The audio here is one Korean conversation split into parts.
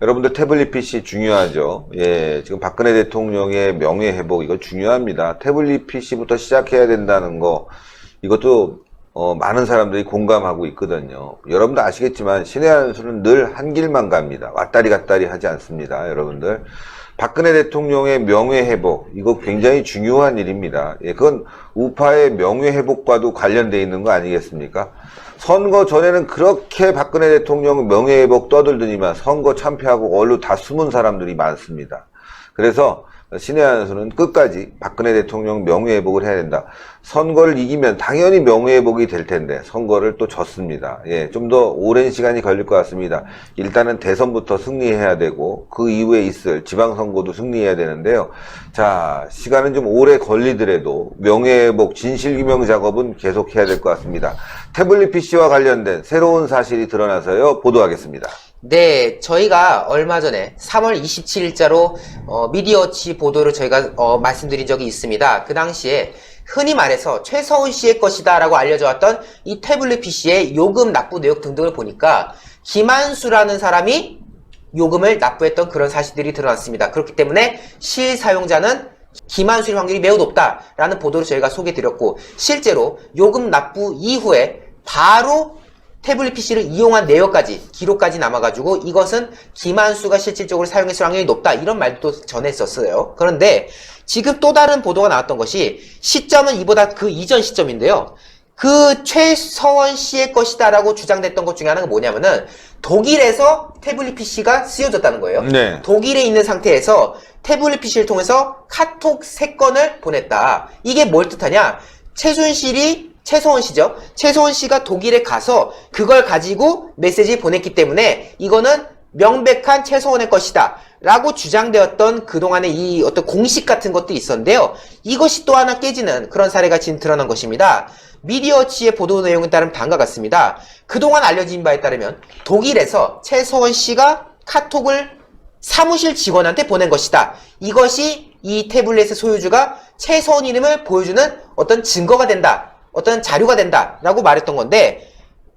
여러분들 태블릿 PC 중요하죠. 예, 지금 박근혜 대통령의 명예 회복 이거 중요합니다. 태블릿 PC부터 시작해야 된다는 거 이것도 많은 사람들이 공감하고 있거든요. 여러분도 아시겠지만 신의 한 수는 늘 한 길만 갑니다. 왔다리 갔다리 하지 않습니다. 여러분들 박근혜 대통령의 명예 회복 이거 굉장히 중요한 일입니다. 예, 그건 우파의 명예 회복과도 관련되어 있는 거 아니겠습니까? 선거 전에는 그렇게 박근혜 대통령 명예 회복 떠들더니만 선거 참패하고 얼른 다 숨은 사람들이 많습니다. 그래서 신의 한 수는 끝까지 박근혜 대통령 명예회복을 해야 된다. 선거를 이기면 당연히 명예회복이 될 텐데 선거를 또 졌습니다. 예, 좀 더 오랜 시간이 걸릴 것 같습니다. 일단은 대선부터 승리해야 되고 그 이후에 있을 지방선거도 승리해야 되는데요. 자, 시간은 좀 오래 걸리더라도 명예회복 진실규명 작업은 계속해야 될 것 같습니다. 태블릿 PC와 관련된 새로운 사실이 드러나서요. 보도하겠습니다. 네, 저희가 얼마 전에 3월 27일자로 미디어워치 보도를 저희가 말씀드린 적이 있습니다. 그 당시에 흔히 말해서 최서훈 씨의 것이다 라고 알려져 왔던 이 태블릿 PC의 요금 납부 내역 등등을 보니까 김한수라는 사람이 요금을 납부했던 그런 사실들이 드러났습니다. 그렇기 때문에 실사용자는 김한수일 확률이 매우 높다라는 보도를 저희가 소개드렸고, 실제로 요금 납부 이후에 바로 태블릿 PC를 이용한 내역까지 기록까지 남아가지고 이것은 김한수가 실질적으로 사용했을 확률이 높다 이런 말도 전했었어요. 그런데 지금 또 다른 보도가 나왔던 것이 시점은 이보다 그 이전 시점인데요. 그 최서원 씨의 것이다 라고 주장됐던 것 중에 하나가 뭐냐면은 독일에서 태블릿 PC가 쓰여졌다는 거예요. 네. 독일에 있는 상태에서 태블릿 PC를 통해서 카톡 3건을 보냈다. 이게 뭘 뜻하냐? 최서원 씨죠. 최서원 씨가 독일에 가서 그걸 가지고 메시지 보냈기 때문에 이거는 명백한 최서원의 것이다 라고 주장되었던 그동안의 이 어떤 공식 같은 것도 있었는데요. 이것이 또 하나 깨지는 그런 사례가 지금 드러난 것입니다. 미디어워치의 보도 내용에 따르면 다음과 같습니다. 그동안 알려진 바에 따르면 독일에서 최서원 씨가 카톡을 사무실 직원한테 보낸 것이다. 이것이 이 태블릿의 소유주가 최서원 이름을 보여주는 어떤 증거가 된다. 어떤 자료가 된다라고 말했던 건데,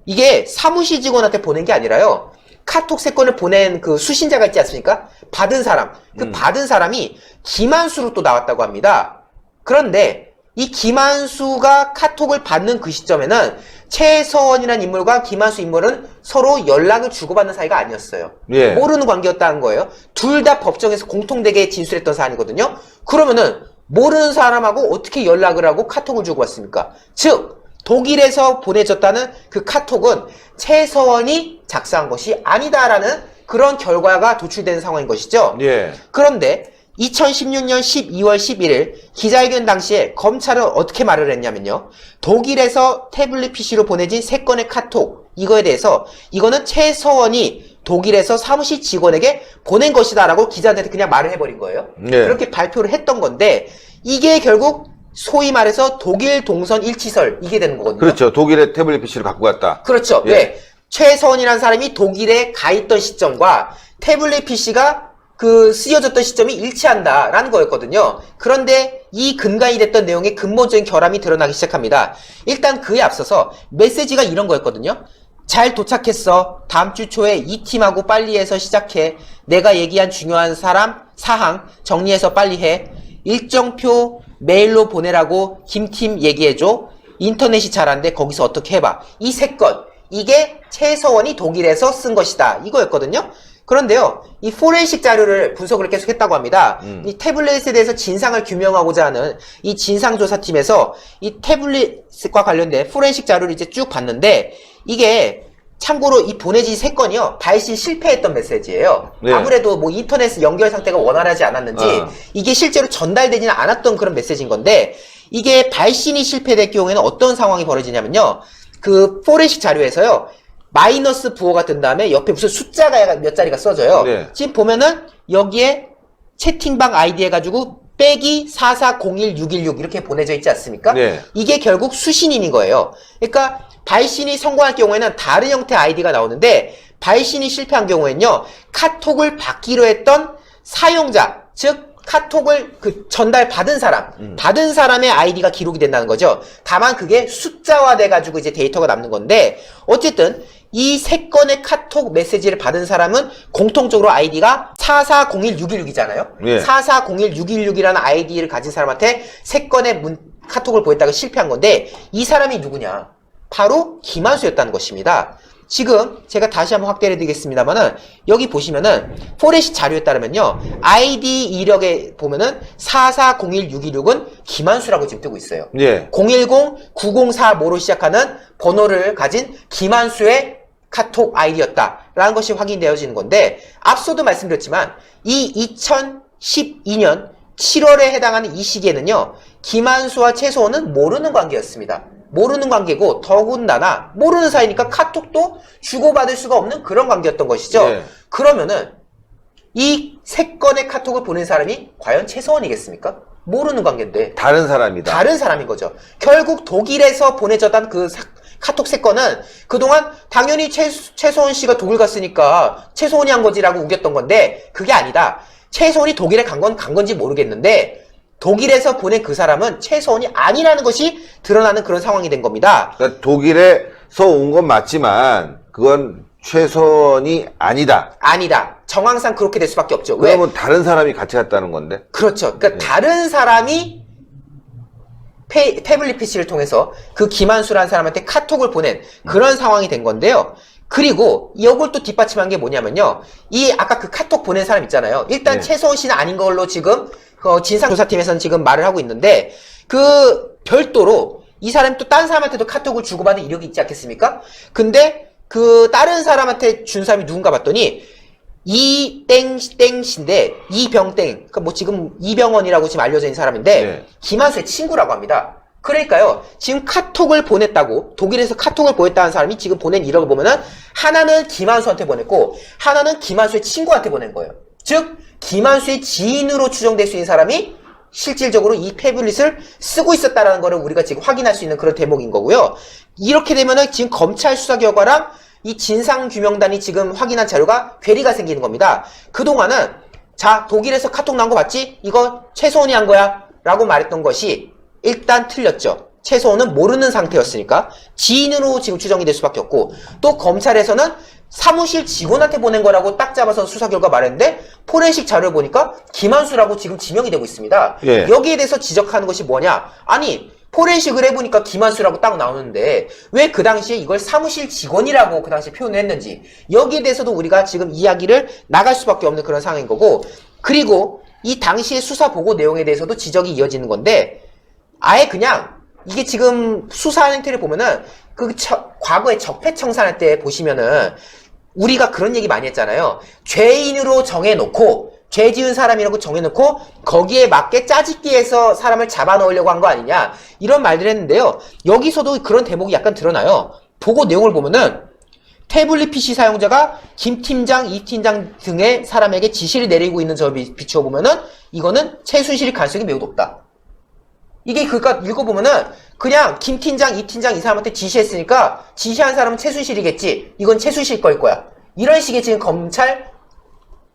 이게 사무실 직원한테 보낸 게 아니라요. 카톡 3건을 보낸 그 수신자가 있지 않습니까? 받은 사람. 그 받은 사람이 김한수로 또 나왔다고 합니다. 그런데 이 김한수가 카톡을 받는 그 시점에는 최서원이라는 인물과 김한수 인물은 서로 연락을 주고받는 사이가 아니었어요. 예. 모르는 관계였다는 거예요. 둘 다 법정에서 공통되게 진술했던 사안이거든요. 그러면은 모르는 사람하고 어떻게 연락을 하고 카톡을 주고받습니까? 즉 독일에서 보내졌다는 그 카톡은 최서원이 작성한 것이 아니다라는 그런 결과가 도출되는 상황인 것이죠. 예. 그런데 2016년 12월 11일 기자회견 당시에 검찰은 어떻게 말을 했냐면요. 독일에서 태블릿 PC로 보내진 3건의 카톡, 이거에 대해서 이거는 최서원이 독일에서 사무실 직원에게 보낸 것이다 라고 기자한테 그냥 말을 해버린 거예요. 네. 그렇게 발표를 했던 건데 이게 결국 소위 말해서 독일 동선 일치설 이게 되는 거거든요. 그렇죠. 독일에 태블릿 PC를 갖고 갔다. 그렇죠. 예. 왜? 최서원이라는 사람이 독일에 가 있던 시점과 태블릿 PC가 그 쓰여졌던 시점이 일치한다라는 거였거든요. 그런데 이 근간이 됐던 내용의 근본적인 결함이 드러나기 시작합니다. 일단 그에 앞서서 메시지가 이런 거였거든요. 잘 도착했어. 다음 주 초에 이 팀하고 빨리 해서 시작해. 내가 얘기한 중요한 사항 정리해서 빨리 해. 일정표 메일로 보내라고 김팀 얘기해줘. 인터넷이 잘 안 돼. 거기서 어떻게 해봐. 이 3건. 이게 최서원이 독일에서 쓴 것이다. 이거였거든요. 그런데요, 이 포렌식 자료를 분석을 계속 했다고 합니다. 이 태블릿에 대해서 진상을 규명하고자 하는 이 진상조사팀에서 이 태블릿과 관련된 포렌식 자료를 이제 쭉 봤는데, 이게 참고로 이 보내진 3건이요, 발신 실패했던 메시지예요. 네. 아무래도 뭐 인터넷 연결 상태가 원활하지 않았는지, 이게 실제로 전달되지는 않았던 그런 메시지인 건데, 이게 발신이 실패될 경우에는 어떤 상황이 벌어지냐면요, 그 포렌식 자료에서요, 마이너스 부호가 뜬 다음에 옆에 무슨 숫자가 몇 자리가 써져요. 네. 지금 보면은 여기에 채팅방 아이디 해가지고 빼기 4401616 이렇게 보내져 있지 않습니까? 네. 이게 결국 수신인인 거예요. 그러니까 발신이 성공할 경우에는 다른 형태의 아이디가 나오는데 발신이 실패한 경우에는요. 카톡을 받기로 했던 사용자, 즉 카톡을 전달 받은 받은 사람의 아이디가 기록이 된다는 거죠. 다만 그게 숫자화 돼가지고 이제 데이터가 남는 건데, 어쨌든 이 3건의 카톡 메시지를 받은 사람은 공통적으로 아이디가 4401616이잖아요. 예. 4401616이라는 아이디를 가진 사람한테 3건의 카톡을 보냈다가 실패한 건데 이 사람이 누구냐? 바로 김한수였다는 것입니다. 지금 제가 다시 한번 확대해 드리겠습니다만은 여기 보시면은 포렌식 자료에 따르면요. 아이디 이력에 보면은 4401616은 김한수라고 지금 뜨고 있어요. 예. 010-904모로 시작하는 번호를 가진 김한수의 카톡 아이디였다라는 것이 확인되어지는 건데 앞서도 말씀드렸지만 이 2012년 7월에 해당하는 이 시기에는요. 김한수와 최소원은 모르는 관계였습니다. 모르는 관계고 더군다나 모르는 사이니까 카톡도 주고받을 수가 없는 그런 관계였던 것이죠. 네. 그러면은 이 3건의 카톡을 보낸 사람이 과연 최소원이겠습니까? 모르는 관계인데 다른 사람이다. 다른 사람인 거죠. 결국 독일에서 보내졌던 그 카톡 3건은 그동안 당연히 최소원 씨가 독일 갔으니까 최소원이 한 거지라고 우겼던 건데 그게 아니다. 최소원이 독일에 간 건지 모르겠는데 독일에서 보낸 그 사람은 최소원이 아니라는 것이 드러나는 그런 상황이 된 겁니다. 그러니까 독일에서 온 건 맞지만 그건 최선이 아니다. 아니다. 정황상 그렇게 될 수밖에 없죠. 왜? 그러면 다른 사람이 같이 갔다는 건데. 그렇죠. 그러니까 다른 사람이 태블릿 PC를 통해서 그 김한수라는 사람한테 카톡을 보낸 그런 상황이 된 건데요. 그리고 이걸 또 뒷받침한 게 뭐냐면요. 이 아까 그 카톡 보낸 사람 있잖아요. 일단 네. 최소원 씨는 아닌 걸로 지금 진상조사팀에서는 지금 말을 하고 있는데 그 별도로 이 사람이 또 다른 사람한테도 카톡을 주고받은 이력이 있지 않겠습니까? 근데 그 다른 사람한테 준 사람이 누군가 봤더니 이땡땡씨인데 이병땡 그러니까 뭐 지금 이병헌이라고 지금 알려져 있는 사람인데 네. 김한수의 친구라고 합니다. 그러니까요 지금 카톡을 보냈다고 독일에서 카톡을 보냈다는 사람이 지금 보낸 이력을 보면은 하나는 김한수한테 보냈고 하나는 김한수의 친구한테 보낸 거예요. 즉 김한수의 지인으로 추정될 수 있는 사람이 실질적으로 이 태블릿을 쓰고 있었다는 것을 우리가 지금 확인할 수 있는 그런 대목인 거고요. 이렇게 되면은 지금 검찰 수사 결과랑 이 진상규명단이 지금 확인한 자료가 괴리가 생기는 겁니다. 그동안은 자 독일에서 카톡 나온 거 봤지? 이거 최소원이 한 거야 라고 말했던 것이 일단 틀렸죠. 최소원은 모르는 상태였으니까 지인으로 지금 추정이 될 수밖에 없고 또 검찰에서는 사무실 직원한테 보낸 거라고 딱 잡아서 수사 결과 말했는데 포렌식 자료를 보니까 김한수라고 지금 지명이 되고 있습니다. 예. 여기에 대해서 지적하는 것이 뭐냐? 아니 포렌식을 해보니까 김한수라고 딱 나오는데 왜 그 당시에 이걸 사무실 직원이라고 그 당시에 표현을 했는지 여기에 대해서도 우리가 지금 이야기를 나갈 수밖에 없는 그런 상황인 거고 그리고 이 당시의 수사 보고 내용에 대해서도 지적이 이어지는 건데 아예 그냥 이게 지금 수사 행태를 보면은 과거에 적폐청산할 때 보시면은 우리가 그런 얘기 많이 했잖아요. 죄인으로 정해놓고 죄 지은 사람이라고 정해놓고 거기에 맞게 짜집기해서 사람을 잡아넣으려고 한 거 아니냐 이런 말들 했는데요. 여기서도 그런 대목이 약간 드러나요. 보고 내용을 보면은 태블릿 PC 사용자가 김 팀장, 이 팀장 등의 사람에게 지시를 내리고 있는 점을 비추어 보면은 이거는 최순실이 가능성이 매우 높다. 이게 그니까 읽어보면은 그냥 김 팀장, 이 팀장 이 사람한테 지시했으니까 지시한 사람은 최순실이겠지. 이건 최순실 거일 거야. 이런 식의 지금 검찰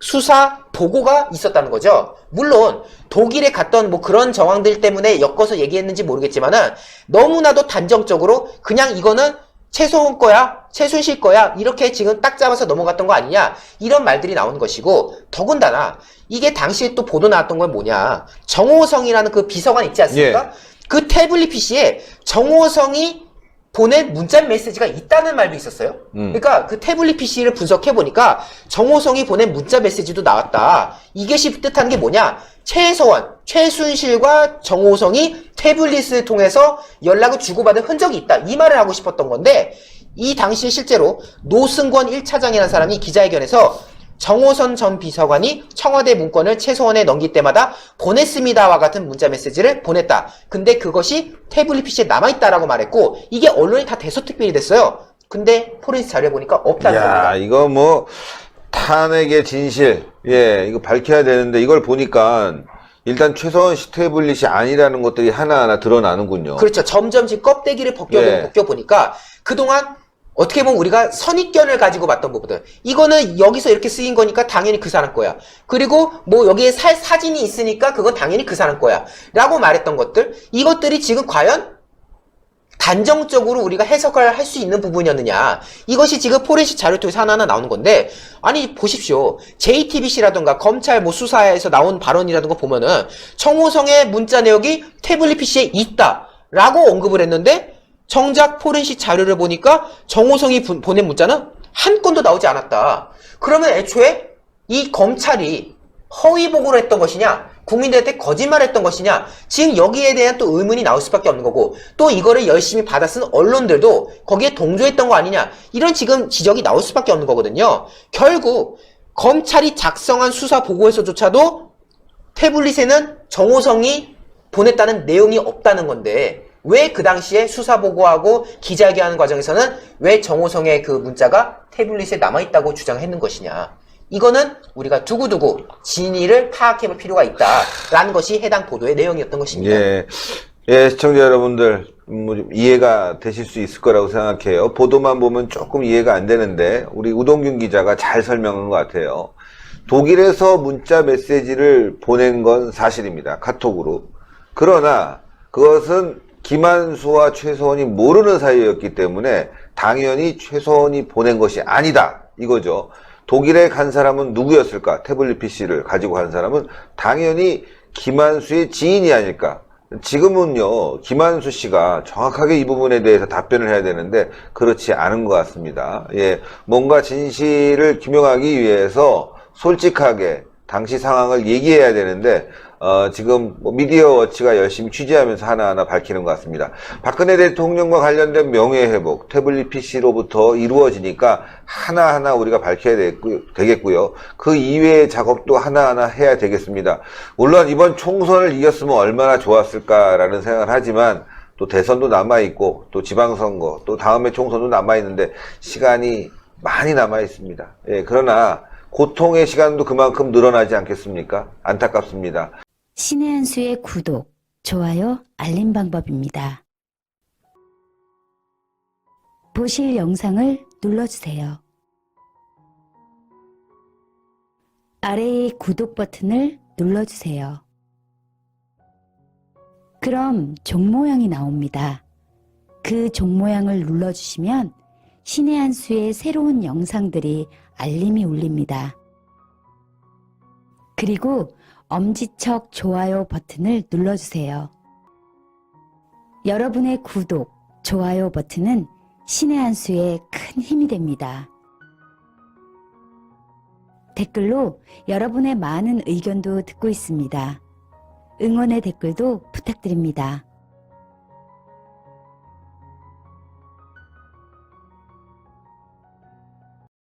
수사 보고가 있었다는 거죠. 물론 독일에 갔던 뭐 그런 정황들 때문에 엮어서 얘기했는지 모르겠지만은 너무나도 단정적으로 그냥 이거는 최소원 거야, 최순실 거야 이렇게 지금 딱 잡아서 넘어갔던 거 아니냐 이런 말들이 나오는 것이고 더군다나 이게 당시에 또 보도 나왔던 건 뭐냐 정호성이라는 그 비서관 있지 않습니까? 예. 그 태블릿 PC에 정호성이 보낸 문자 메시지가 있다는 말도 있었어요. 그러니까 그 태블릿 PC를 분석해 보니까 정호성이 보낸 문자 메시지도 나왔다. 이것이 뜻하는 게 뭐냐? 최소원, 최순실과 정호성이 태블릿을 통해서 연락을 주고받은 흔적이 있다. 이 말을 하고 싶었던 건데 이 당시에 실제로 노승권 1차장이라는 사람이 기자회견에서 정호선 전 비서관이 청와대 문건을 최소원에 넘길 때마다 보냈습니다와 같은 문자 메시지를 보냈다. 근데 그것이 태블릿 PC에 남아있다라고 말했고 이게 언론이 다 대서특필이 됐어요. 근데 포렌식 자료에 보니까 없다는 겁니다. 이거 뭐 탄핵의 진실 이거 밝혀야 되는데 이걸 보니까 일단 최소원 씨 태블릿이 아니라는 것들이 하나하나 드러나는군요. 그렇죠. 점점 지금 껍데기를 벗겨보니까 그동안 어떻게 보면 우리가 선입견을 가지고 봤던 부분들 이거는 여기서 이렇게 쓰인 거니까 당연히 그 사람 거야. 그리고 뭐 여기에 사진이 있으니까 그건 당연히 그 사람 거야 라고 말했던 것들 이것들이 지금 과연 단정적으로 우리가 해석을 할 수 있는 부분이었느냐. 이것이 지금 포렌식 자료 통해서 하나하나 나오는 건데, 아니 보십시오. JTBC라든가 검찰 뭐 수사에서 나온 발언이라든가 보면은 정호성의 문자 내역이 태블릿 PC에 있다라고 언급을 했는데, 정작 포렌식 자료를 보니까 정호성이 보낸 문자는 한 건도 나오지 않았다. 그러면 애초에 이 검찰이 허위 보고를 했던 것이냐, 국민들한테 거짓말했던 것이냐, 지금 여기에 대한 또 의문이 나올 수밖에 없는 거고, 또 이거를 열심히 받아 쓴 언론들도 거기에 동조했던 거 아니냐, 이런 지금 지적이 나올 수밖에 없는 거거든요. 결국 검찰이 작성한 수사 보고에서조차도 태블릿에는 정호성이 보냈다는 내용이 없다는 건데, 왜 그 당시에 수사 보고하고 기자회견하는 과정에서는 왜 정호성의 그 문자가 태블릿에 남아있다고 주장했는 것이냐. 이거는 우리가 두고두고 진위를 파악해볼 필요가 있다라는 것이 해당 보도의 내용이었던 것입니다. 예, 예, 시청자 여러분들 좀 이해가 되실 수 있을 거라고 생각해요. 보도만 보면 조금 이해가 안 되는데 우리 우동균 기자가 잘 설명한 것 같아요. 독일에서 문자 메시지를 보낸 건 사실입니다. 카톡으로. 그러나 그것은 김한수와 최소원이 모르는 사이였기 때문에 당연히 최소원이 보낸 것이 아니다. 이거죠. 독일에 간 사람은 누구였을까? 태블릿 PC를 가지고 간 사람은 당연히 김한수의 지인이 아닐까? 지금은요, 김한수 씨가 정확하게 이 부분에 대해서 답변을 해야 되는데 그렇지 않은 것 같습니다. 예, 뭔가 진실을 규명하기 위해서 솔직하게 당시 상황을 얘기해야 되는데 지금 뭐 미디어 워치가 열심히 취재하면서 하나하나 밝히는 것 같습니다. 박근혜 대통령과 관련된 명예회복, 태블릿 PC로부터 이루어지니까 하나하나 우리가 밝혀야 되겠고요. 그 이외의 작업도 하나하나 해야 되겠습니다. 물론 이번 총선을 이겼으면 얼마나 좋았을까라는 생각을 하지만 또 대선도 남아있고 또 지방선거 또 다음에 총선도 남아있는데 시간이 많이 남아있습니다. 예, 그러나 고통의 시간도 그만큼 늘어나지 않겠습니까? 안타깝습니다. 신의 한 수의 구독, 좋아요, 알림 방법입니다. 보실 영상을 눌러주세요. 아래의 구독 버튼을 눌러주세요. 그럼 종 모양이 나옵니다. 그 종 모양을 눌러주시면 신의 한 수의 새로운 영상들이 알림이 울립니다. 그리고 엄지척 좋아요 버튼을 눌러주세요. 여러분의 구독, 좋아요 버튼은 신의 한 수에 큰 힘이 됩니다. 댓글로 여러분의 많은 의견도 듣고 있습니다. 응원의 댓글도 부탁드립니다.